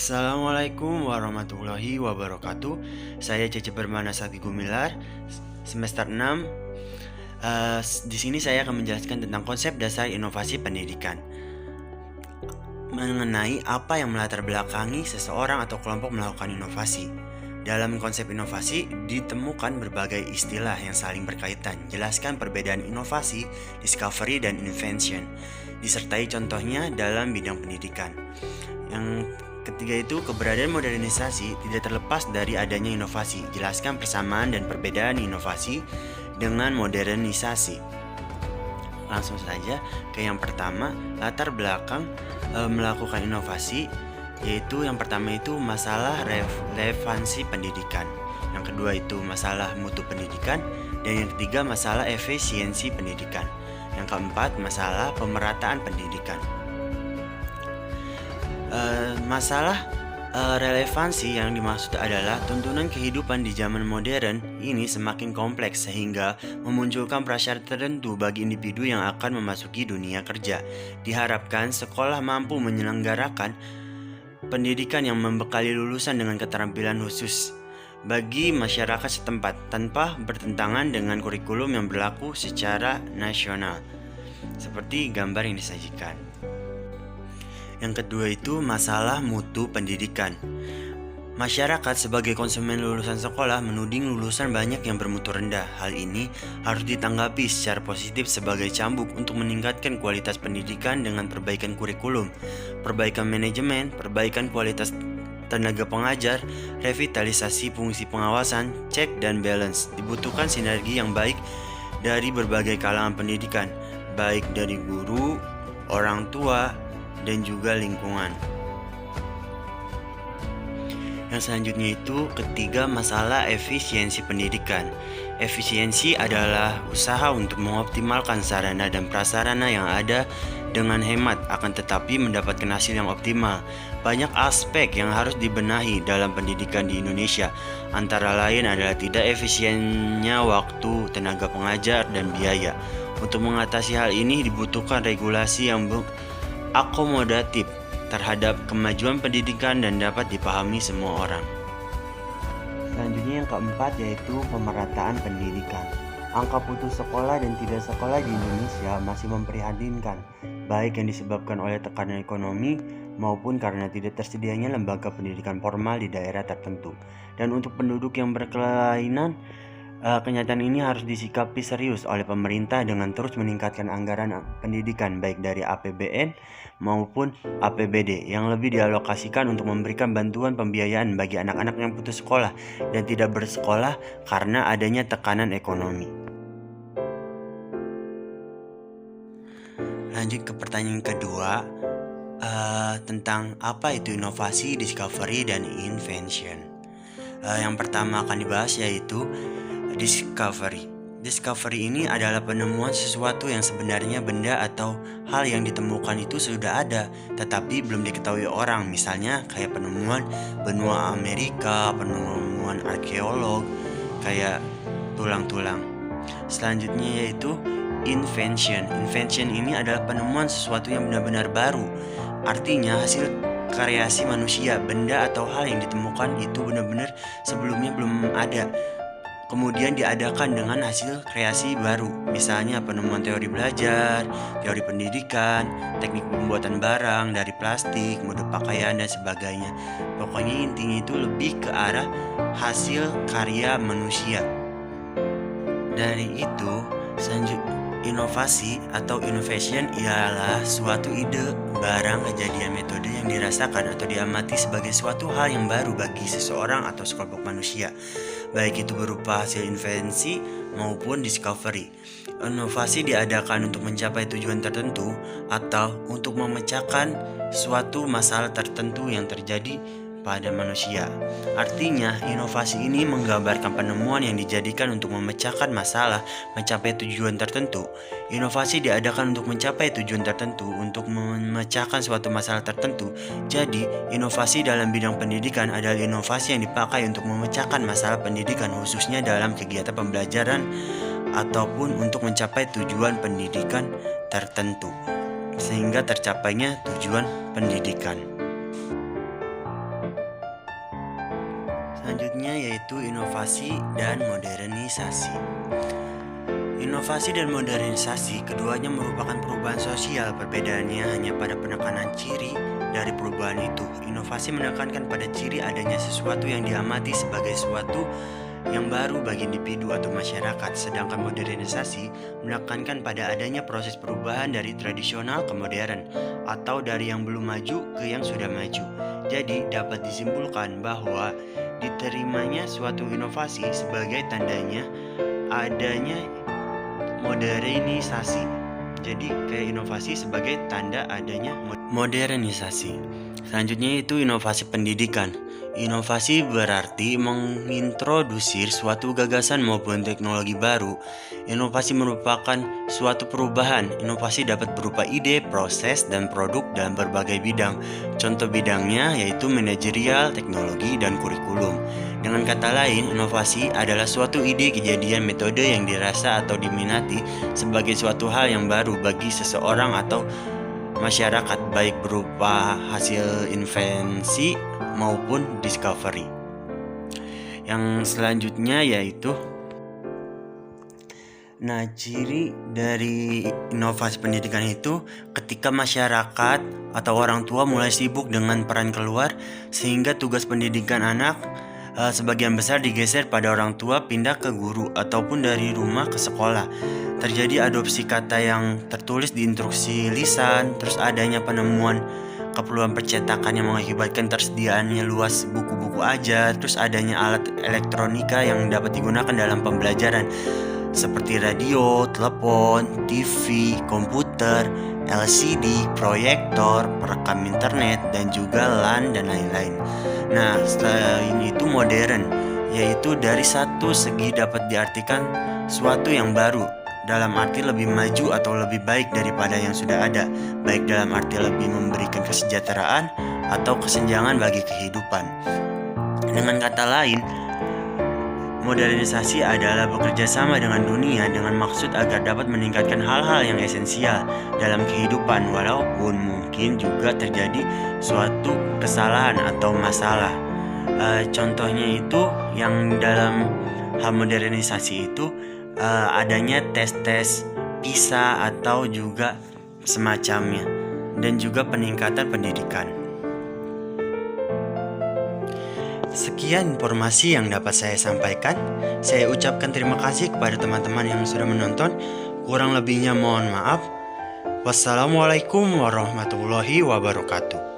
Assalamualaikum warahmatullahi wabarakatuh. Saya Cece Permana Sakti Gumilar, semester 6. Di sini saya akan menjelaskan tentang konsep dasar inovasi pendidikan. Mengenai apa yang melatar belakangi seseorang atau kelompok melakukan inovasi. Dalam konsep inovasi ditemukan berbagai istilah yang saling berkaitan. Jelaskan perbedaan inovasi, discovery, dan invention. Disertai contohnya dalam bidang pendidikan. Yang ketiga itu, keberadaan modernisasi tidak terlepas dari adanya inovasi. Jelaskan persamaan dan perbedaan inovasi dengan modernisasi. Langsung saja ke yang pertama, latar belakang melakukan inovasi, yaitu yang pertama itu masalah relevansi pendidikan. Yang kedua itu masalah mutu pendidikan, dan yang ketiga masalah efisiensi pendidikan. Yang keempat masalah pemerataan pendidikan. Masalah relevansi yang dimaksud adalah tuntunan kehidupan di zaman modern ini semakin kompleks sehingga memunculkan prasyarat tertentu bagi individu yang akan memasuki dunia kerja. Diharapkan sekolah mampu menyelenggarakan pendidikan yang membekali lulusan dengan keterampilan khusus bagi masyarakat setempat tanpa bertentangan dengan kurikulum yang berlaku secara nasional, seperti gambar yang disajikan. Yang kedua itu masalah mutu pendidikan. Masyarakat sebagai konsumen lulusan sekolah menuding lulusan banyak yang bermutu rendah. Hal ini harus ditanggapi secara positif sebagai cambuk untuk meningkatkan kualitas pendidikan dengan perbaikan kurikulum, perbaikan manajemen, perbaikan kualitas tenaga pengajar, revitalisasi fungsi pengawasan, check dan balance. Dibutuhkan sinergi yang baik dari berbagai kalangan pendidikan, baik dari guru, orang tua, dan juga lingkungan. Yang selanjutnya itu ketiga, masalah efisiensi pendidikan. Efisiensi adalah usaha untuk mengoptimalkan sarana dan prasarana yang ada dengan hemat, akan tetapi mendapatkan hasil yang optimal. Banyak aspek yang harus dibenahi dalam pendidikan di Indonesia, antara lain adalah tidak efisiennya waktu, tenaga pengajar, dan biaya. Untuk mengatasi hal ini dibutuhkan regulasi yang akomodatif terhadap kemajuan pendidikan dan dapat dipahami semua orang. Selanjutnya yang keempat yaitu pemerataan pendidikan. Angka putus sekolah dan tidak sekolah di Indonesia masih memprihatinkan, baik yang disebabkan oleh tekanan ekonomi maupun karena tidak tersedianya lembaga pendidikan formal di daerah tertentu. Dan untuk penduduk yang berkelainan, kenyataan ini harus disikapi serius oleh pemerintah dengan terus meningkatkan anggaran pendidikan baik dari APBN maupun APBD yang lebih dialokasikan untuk memberikan bantuan pembiayaan bagi anak-anak yang putus sekolah dan tidak bersekolah karena adanya tekanan ekonomi. Lanjut ke pertanyaan kedua, tentang apa itu inovasi, discovery, dan invention. Yang pertama akan dibahas yaitu discovery. Discovery ini adalah penemuan sesuatu yang sebenarnya benda atau hal yang ditemukan itu sudah ada tetapi belum diketahui orang. Misalnya kayak penemuan benua Amerika, penemuan arkeolog kayak tulang-tulang. Selanjutnya yaitu invention. Invention ini adalah penemuan sesuatu yang benar-benar baru. Artinya hasil kreasi manusia, benda atau hal yang ditemukan itu benar-benar sebelumnya belum ada, kemudian diadakan dengan hasil kreasi baru. Misalnya penemuan teori belajar, teori pendidikan, teknik pembuatan barang dari plastik, mode pakaian, dan sebagainya. Pokoknya intinya itu lebih ke arah hasil karya manusia. Dari itu, inovasi atau innovation ialah suatu ide, barang, kejadian, metode yang dirasakan atau diamati sebagai suatu hal yang baru bagi seseorang atau sekelompok manusia, baik itu berupa hasil invensi maupun discovery. Inovasi diadakan untuk mencapai tujuan tertentu atau untuk memecahkan suatu masalah tertentu yang terjadi pada manusia. Artinya, inovasi ini menggambarkan penemuan yang dijadikan untuk memecahkan masalah, mencapai tujuan tertentu. Inovasi diadakan untuk mencapai tujuan tertentu, untuk memecahkan suatu masalah tertentu. Jadi, inovasi dalam bidang pendidikan adalah inovasi yang dipakai untuk memecahkan masalah pendidikan, khususnya dalam kegiatan pembelajaran ataupun untuk mencapai tujuan pendidikan tertentu, sehingga tercapainya tujuan pendidikan. Selanjutnya yaitu inovasi dan modernisasi. Inovasi dan modernisasi keduanya merupakan perubahan sosial. Perbedaannya hanya pada penekanan ciri dari perubahan itu. Inovasi menekankan pada ciri adanya sesuatu yang diamati sebagai sesuatu yang baru bagi individu atau masyarakat, sedangkan modernisasi menekankan pada adanya proses perubahan dari tradisional ke modern atau dari yang belum maju ke yang sudah maju. Jadi dapat disimpulkan bahwa diterimanya suatu inovasi sebagai tandanya adanya modernisasi. Jadi kayak inovasi sebagai tanda adanya modernisasi. Selanjutnya itu inovasi pendidikan. Inovasi berarti mengintrodusir suatu gagasan maupun teknologi baru. Inovasi merupakan suatu perubahan. Inovasi dapat berupa ide, proses, dan produk dalam berbagai bidang. Contoh bidangnya yaitu manajerial, teknologi, dan kurikulum. Dengan kata lain, inovasi adalah suatu ide, kejadian, metode yang dirasa atau diminati sebagai suatu hal yang baru bagi seseorang atau masyarakat, baik berupa hasil invensi maupun discovery. Yang selanjutnya yaitu ciri dari inovasi pendidikan itu ketika masyarakat atau orang tua mulai sibuk dengan peran keluar sehingga tugas pendidikan anak sebagian besar digeser pada orang tua pindah ke guru ataupun dari rumah ke sekolah. Terjadi adopsi kata yang tertulis di instruksi lisan, terus adanya penemuan keperluan percetakan yang mengakibatkan tersediaannya luas buku-buku ajar, terus adanya alat elektronika yang dapat digunakan dalam pembelajaran seperti radio, telepon, TV, komputer, LCD, proyektor, perekam internet, dan juga LAN dan lain-lain. Nah, selain itu modern, yaitu dari satu segi dapat diartikan suatu yang baru, dalam arti lebih maju atau lebih baik daripada yang sudah ada, baik dalam arti lebih memberikan kesejahteraan atau kesenjangan bagi kehidupan. Dengan kata lain, modernisasi adalah bekerja sama dengan dunia dengan maksud agar dapat meningkatkan hal-hal yang esensial dalam kehidupan, walaupun mungkin juga terjadi suatu kesalahan atau masalah. Contohnya itu yang dalam hal modernisasi itu adanya tes-tes PISA atau juga semacamnya, dan juga peningkatan pendidikan. Sekian informasi yang dapat saya sampaikan. Saya ucapkan terima kasih kepada teman-teman yang sudah menonton. Kurang lebihnya mohon maaf. Wassalamualaikum warahmatullahi wabarakatuh.